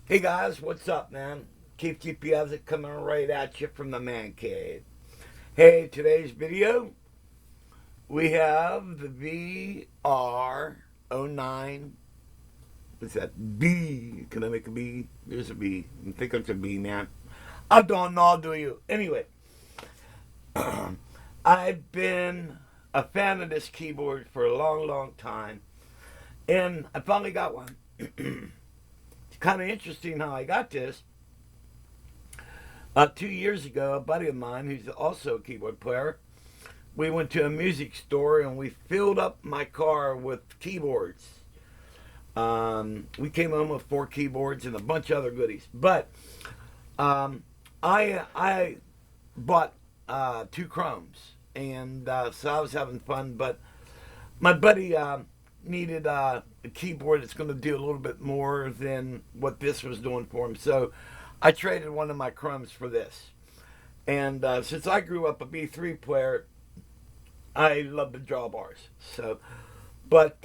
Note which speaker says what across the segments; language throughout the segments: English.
Speaker 1: Hey guys, what's up, man? Keith GPS it coming right at you from the man cave. Hey, today's video we have the VR09. What's that? B. Can I make a B? There's a B. I think it's a B, man. I don't know, do you? Anyway, I've been a fan of this keyboard for a long, long time, and I finally got one. It's kind of interesting how I got this. 2 years ago, a buddy of mine, who's also a keyboard player, we went to a music store and we filled up my car with keyboards. We came home with 4 keyboards and a bunch of other goodies. But I bought 2 Chromes, and so I was having fun. But my buddy needed a keyboard that's going to do a little bit more than what this was doing for him. So I traded one of my Chromes for this. And since I grew up a B3 player, I love the drawbars. So, but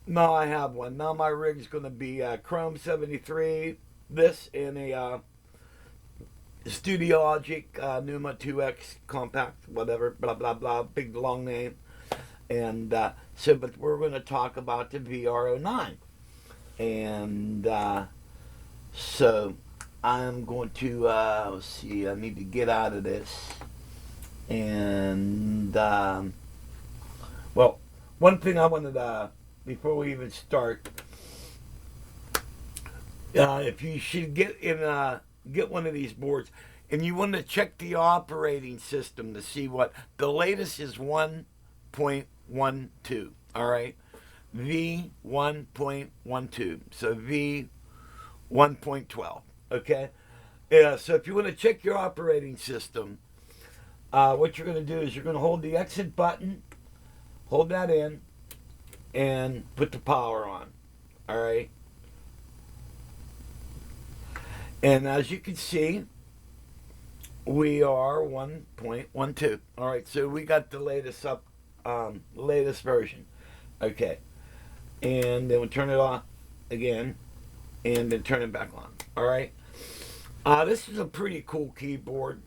Speaker 1: now I have one. Now my rig's going to be a Chrome 73, this, and a Studio Logic Numa 2X compact, whatever, blah, blah, blah, big long name. And but we're going to talk about the VR09. And so I'm going to, let's see, I need to get out of this. And, well, one thing I wanted to, before we even start, if you should get one of these boards, and you want to check the operating system to see what the latest is 1.12. All right, V 1.12. So V 1.12. Okay. Yeah. So if you want to check your operating system, what you're going to do is you're going to hold the exit button, hold that in, and put the power on. All right. And as you can see, we are 1.12. All right, so we got the latest latest version. Okay, and then we'll turn it off again, and then turn it back on. All right. This is a pretty cool keyboard.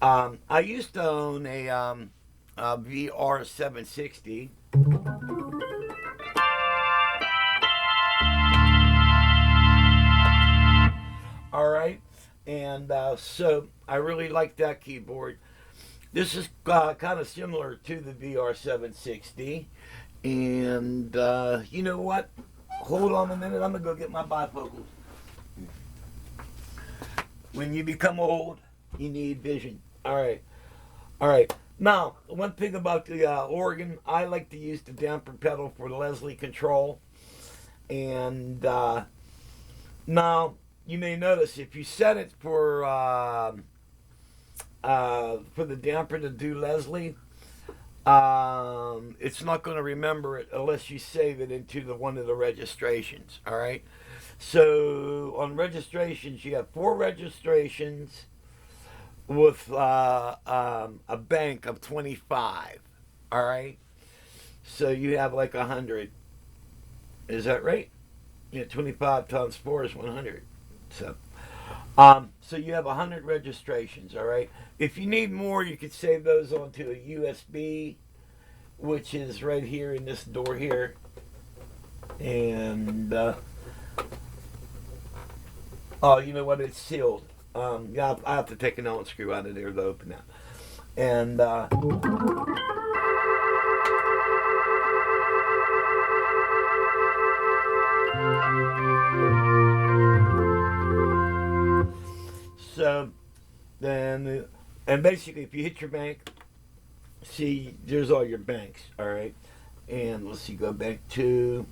Speaker 1: I used to own a VR760. All right, and so I really like that keyboard. This is kind of similar to the VR760, and you know what? Hold on a minute. I'm gonna go get my bifocals. When you become old, you need vision. All right, all right. Now, one thing about the organ, I like to use the damper pedal for the Leslie control, and now. You may notice if you set it for the damper to do Leslie, it's not going to remember it unless you save it into one of the registrations. All right. So on registrations, you have 4 registrations with a bank of 25. All right. So you have like 100. Is that right? Yeah, 25 times 4 is 100. So you have 100 registrations, all right? If you need more, you could save those onto a USB, which is right here in this door here. And, oh, you know what? It's sealed. Yeah, I have to take an Allen screw out of there to open that. And, so then, and basically, if you hit your bank, see, there's all your banks, all right? And let's see, go back to.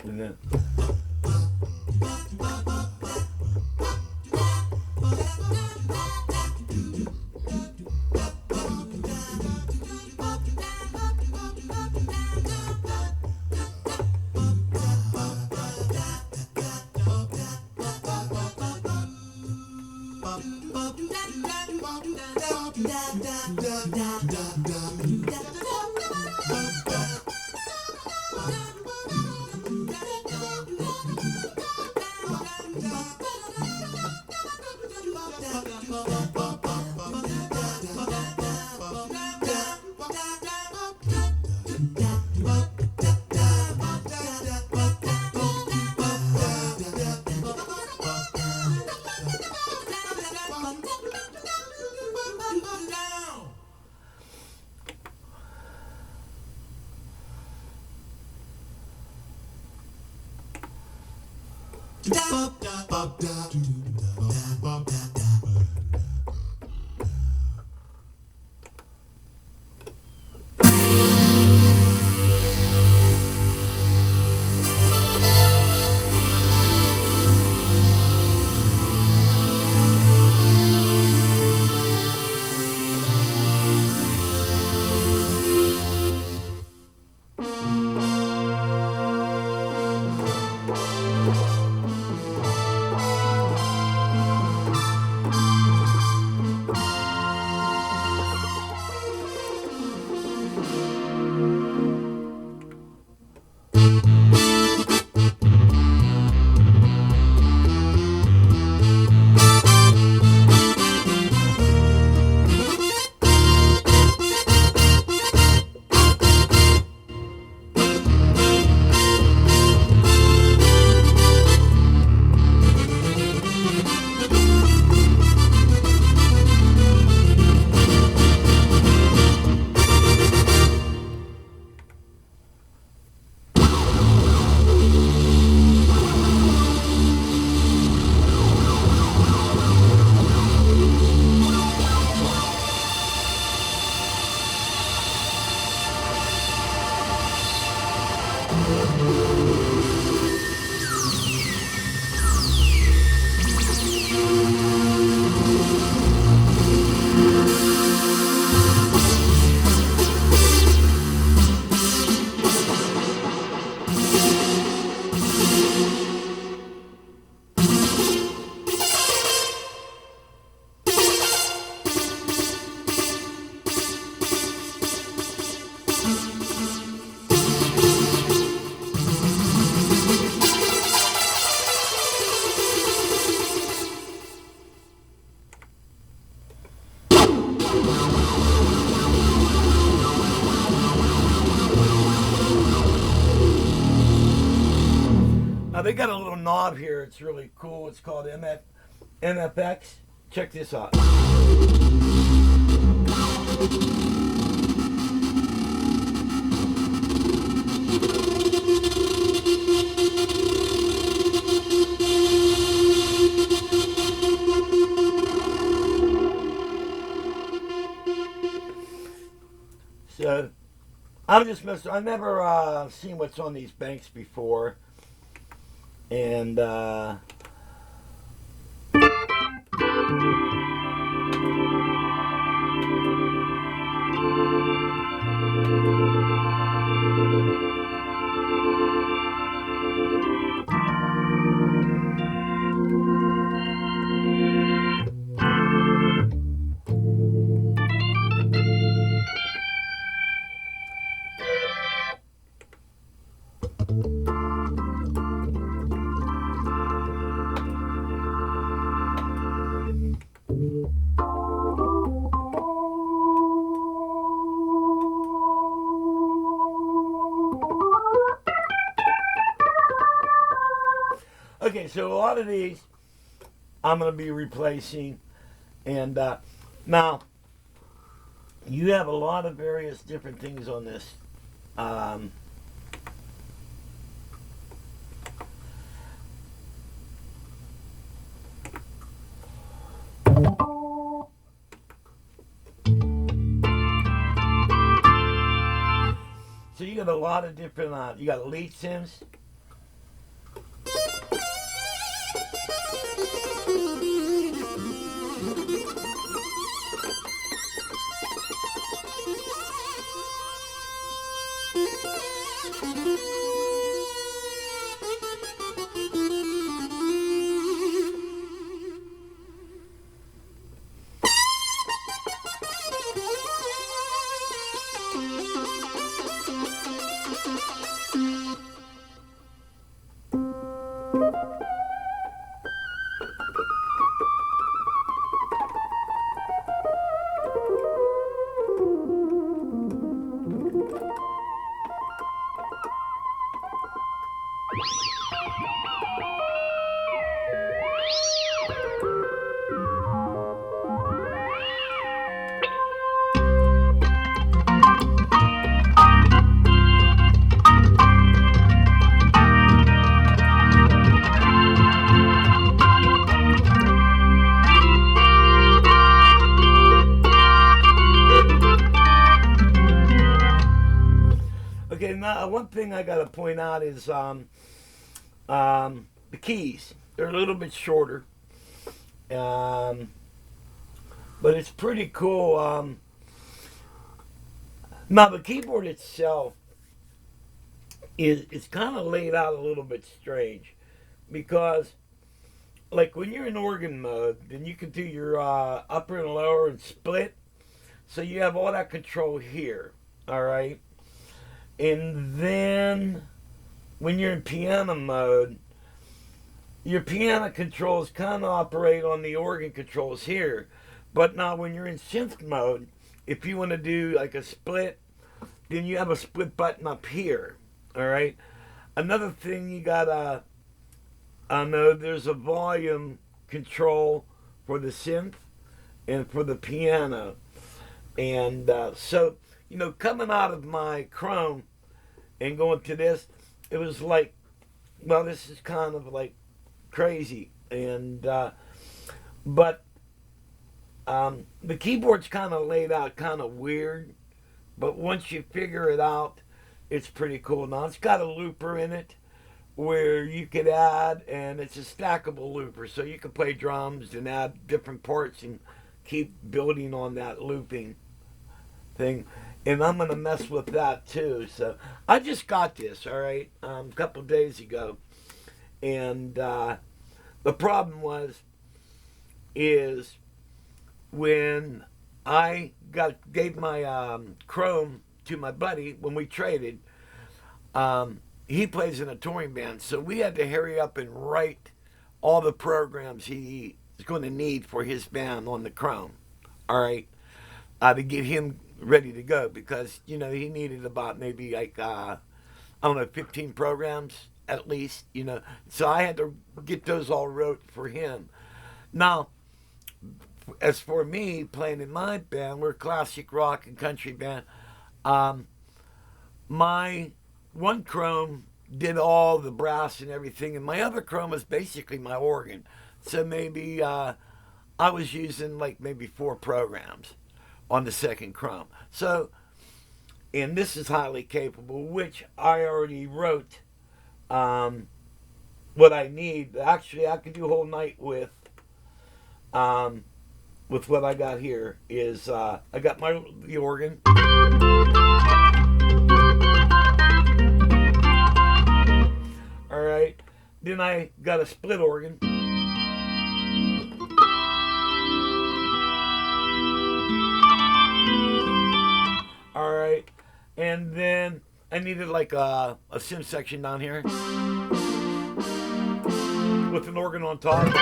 Speaker 1: And then, they got a little knob here. It's really cool. It's called MFX. Check this out. So, I'm just messing. I've never seen what's on these banks before, and okay. So a lot of these I'm going to be replacing, and now you have a lot of various different things on this. Um, so you got a lot of different. You got lead sims. Okay, now one thing I gotta point out is the keys. They're a little bit shorter, um, but it's pretty cool. Now the keyboard itself is kind of laid out a little bit strange because, like when you're in organ mode, then you can do your upper and lower and split, so you have all that control here. All right, and then when you're in piano mode, your piano controls kind of operate on the organ controls here. But now when you're in synth mode, if you want to do like a split, then you have a split button up here. All right. Another thing you gotta know, there's a volume control for the synth and for the piano. And so, coming out of my Chrome and going to this, it was like, well, this is kind of like crazy. And but the keyboard's kind of laid out kind of weird, but once you figure it out, it's pretty cool. Now it's got a looper in it where you could add, and it's a stackable looper, so you can play drums and add different parts and keep building on that looping thing. And I'm gonna mess with that too. So I just got this, all right, a couple days ago, and the problem is when I gave my Chrome to my buddy when we traded. He plays in a touring band, so we had to hurry up and write all the programs he is going to need for his band on the Chrome. All right, to get him ready to go because he needed about maybe like I don't know 15 programs at least. So I had to get those all wrote for him. Now, as for me playing in my band, we're a classic rock and country band. My one Chrome did all the brass and everything, and my other Chrome was basically my organ. So maybe I was using like maybe 4 programs on the second Chrome. So, and this is highly capable, which I already wrote what I need. Actually, I could do a whole night with what I got here. Is I got the organ. All right. Then I got a split organ. All right. And then I needed like a sim section down here with an organ on top.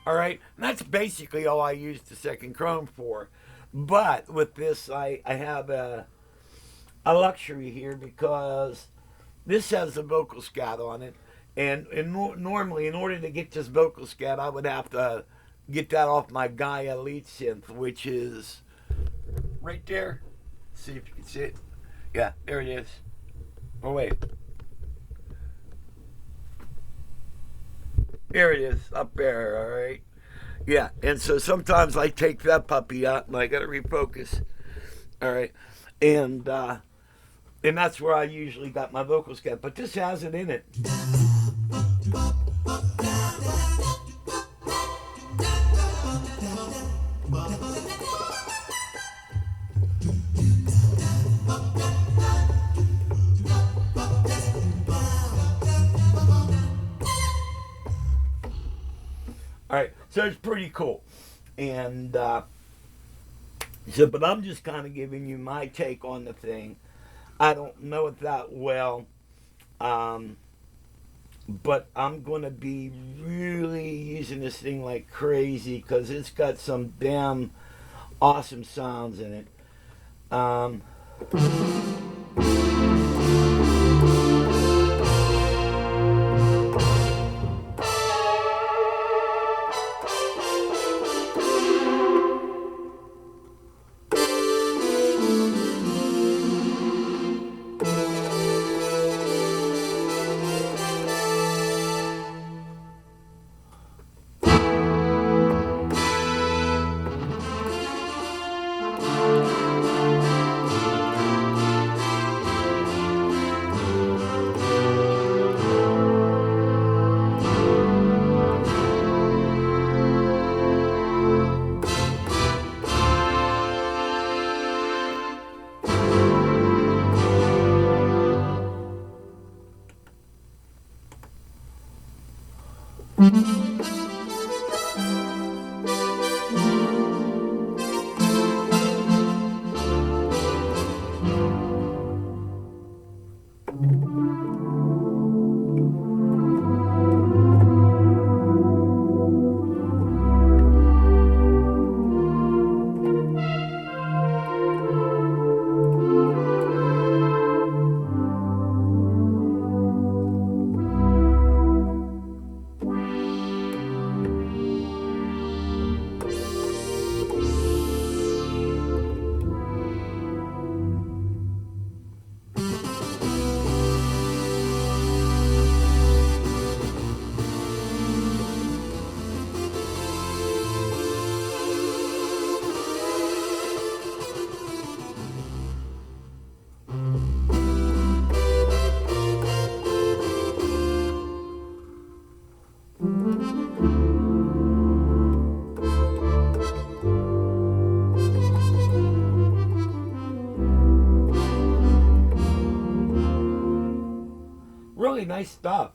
Speaker 1: All right. And that's basically all I used the second Chrome for. But with this, I have a luxury here because this has a vocal scat on it. And normally, in order to get this vocal scat, I would have to get that off my Gaia lead synth, which is right there. See if you can see it. Yeah, there it is. Oh, wait. There it is, up there, all right? Yeah, and so sometimes I take that puppy out and I got to refocus. All right. And that's where I usually got my vocal scat. But this has it in it. All right, so it's pretty cool. And but I'm just kind of giving you my take on the thing. I don't know it that well, but I'm going to be really using this thing like crazy because it's got some damn awesome sounds in it. Really nice stuff.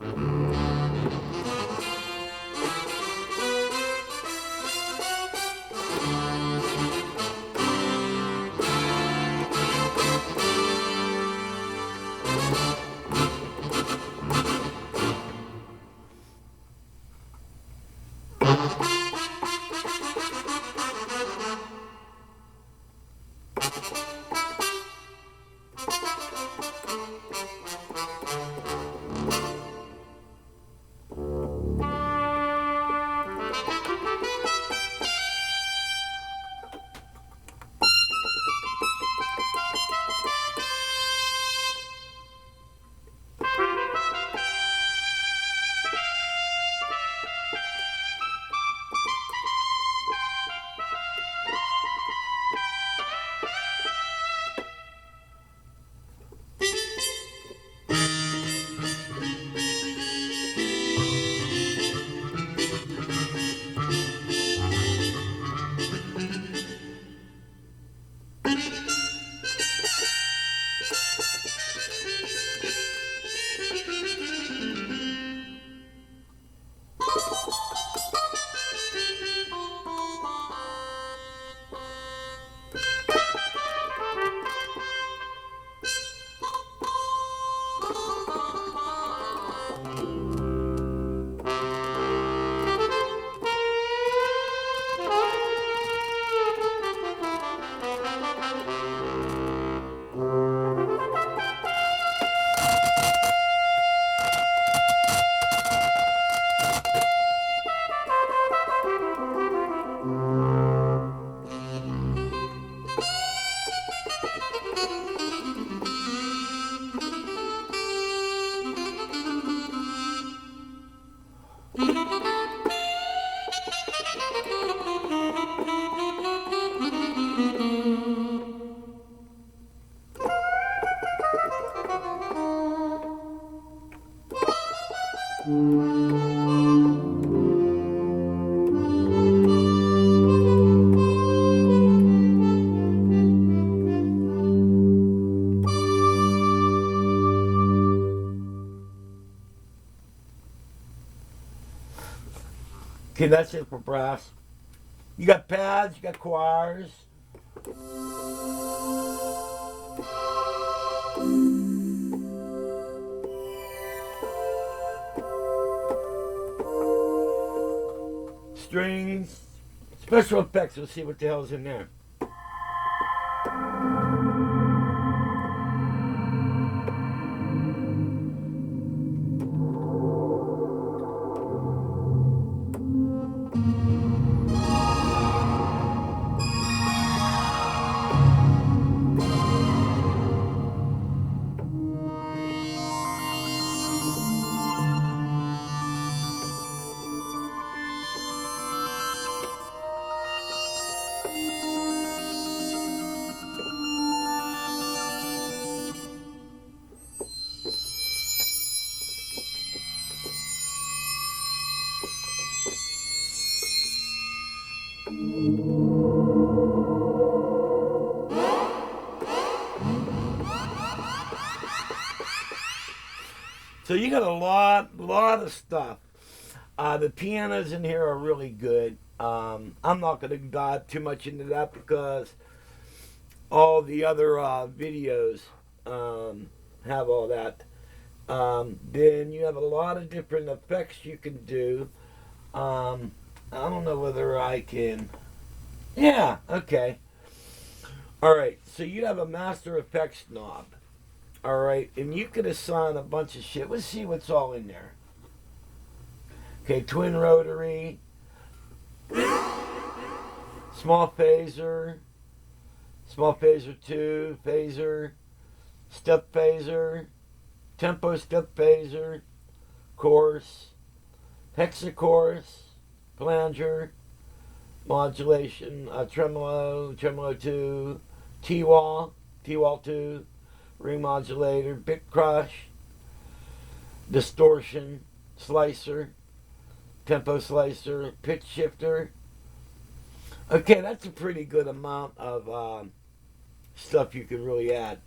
Speaker 1: Okay, that's it for brass. You got pads, you got choirs. Strings, special effects. We'll see what the hell's in there. So you got a lot of stuff. The pianos in here are really good. I'm not going to dive too much into that because all the other videos have all that. Then you have a lot of different effects you can do. I don't know whether I can. Yeah, okay. All right, so you have a master effects knob. All right, and you can assign a bunch of shit. Let's see what's all in there. Okay, twin rotary, small phaser 2, phaser, step phaser, tempo step phaser, chorus, hexachorus, flanger, modulation, tremolo 2, T-wall 2, ring modulator, bit crush, distortion, slicer, tempo slicer, pitch shifter. Okay, that's a pretty good amount of stuff you can really add.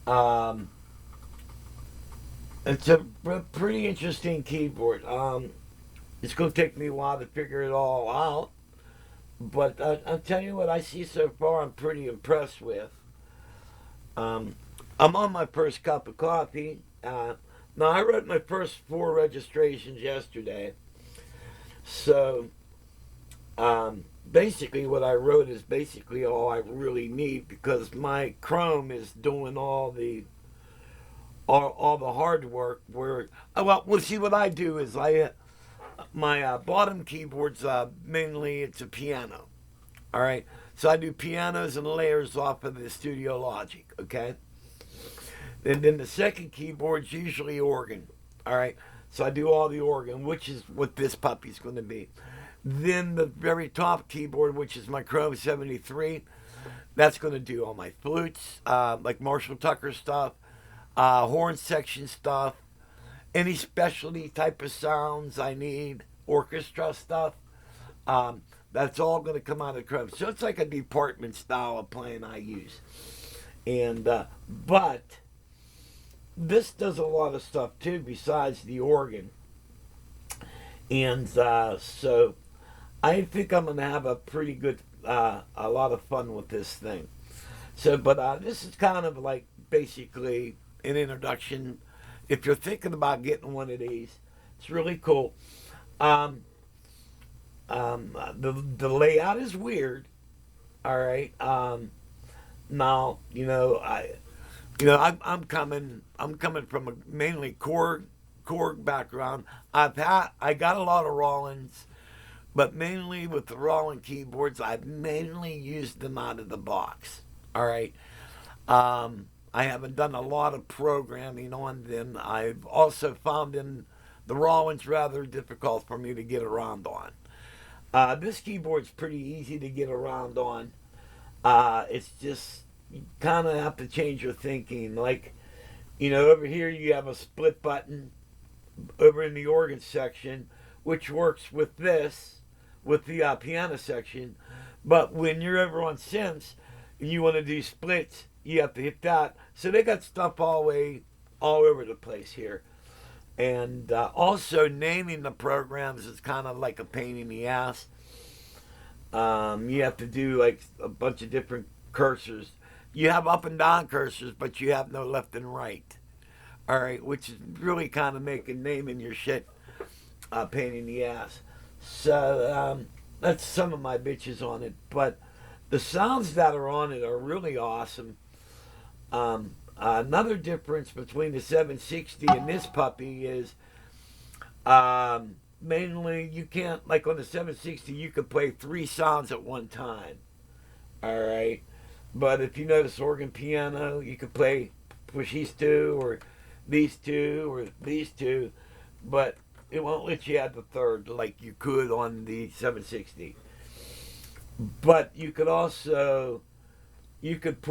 Speaker 1: Um, it's a pretty interesting keyboard. It's going to take me a while to figure it all out. But I'll tell you what I see so far, I'm pretty impressed with. I'm on my first cup of coffee. Now, I wrote my first 4 registrations yesterday. So, basically, what I wrote is basically all I really need because my Chrome is doing all the hard work. Well, see, what I do is my bottom keyboard's mainly it's a piano. All right, so I do pianos and layers off of the Studio Logic. Okay, and then the second keyboard's usually organ. All right, so I do all the organ, which is what this puppy's going to be. Then the very top keyboard, which is my Chrome 73, that's going to do all my flutes, like Marshall Tucker stuff, horn section stuff, any specialty type of sounds I need, orchestra stuff. That's all going to come out of Chrome. So it's like a department style of playing I use. And but this does a lot of stuff too besides the organ. And so I think I'm going to have a pretty good, a lot of fun with this thing. So, but this is kind of like basically an introduction. If you're thinking about getting one of these, it's really cool. The layout is weird. All right. Now I'm coming from a mainly Korg background. I got a lot of Rollins, but mainly with the Roland keyboards, I've mainly used them out of the box. All right. I haven't done a lot of programming on them. I've also found the Rollins rather difficult for me to get around on. This keyboard's pretty easy to get around on. It's just you kind of have to change your thinking. Like, over here you have a split button over in the organ section, which works with this, with the piano section. But when you're over on synths and you want to do splits, you have to hit that. So they got stuff all over the place here. And also naming the programs is kind of like a pain in the ass. You have to do like a bunch of different cursors. You have up and down cursors, but you have no left and right. All right, which is really kind of making naming your shit a pain in the ass. So that's some of my bitches on it. But the sounds that are on it are really awesome. Another difference between the 760 and this puppy is mainly you can't, like on the 760, you can play 3 sounds at one time. All right. But if you notice organ piano, you can push these 2 or these 2 or these 2, but it won't let you add the third like you could on the 760. But you could also, you could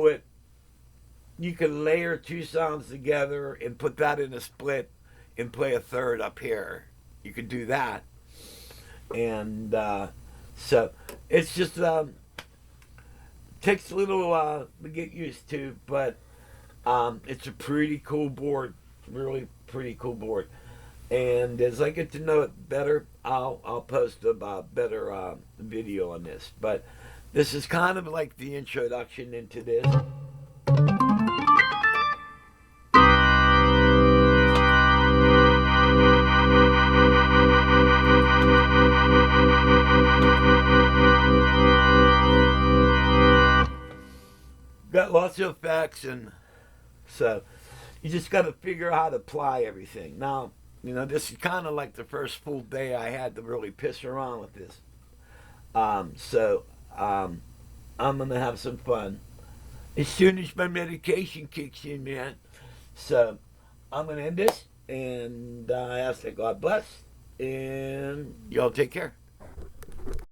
Speaker 1: layer 2 sounds together and put that in a split and play a third up here. You could do that. And so it's just takes a little to get used to, but it's a pretty cool board. Really pretty cool board. And as I get to know it better, I'll post a better video on this. But this is kind of like the introduction into this. Got lots of effects, and so you just got to figure out how to apply everything. Now, this is kind of like the first full day I had to really piss around with this. So I'm gonna have some fun as soon as my medication kicks in, man. So I'm gonna end this, and I ask that God bless, and y'all take care.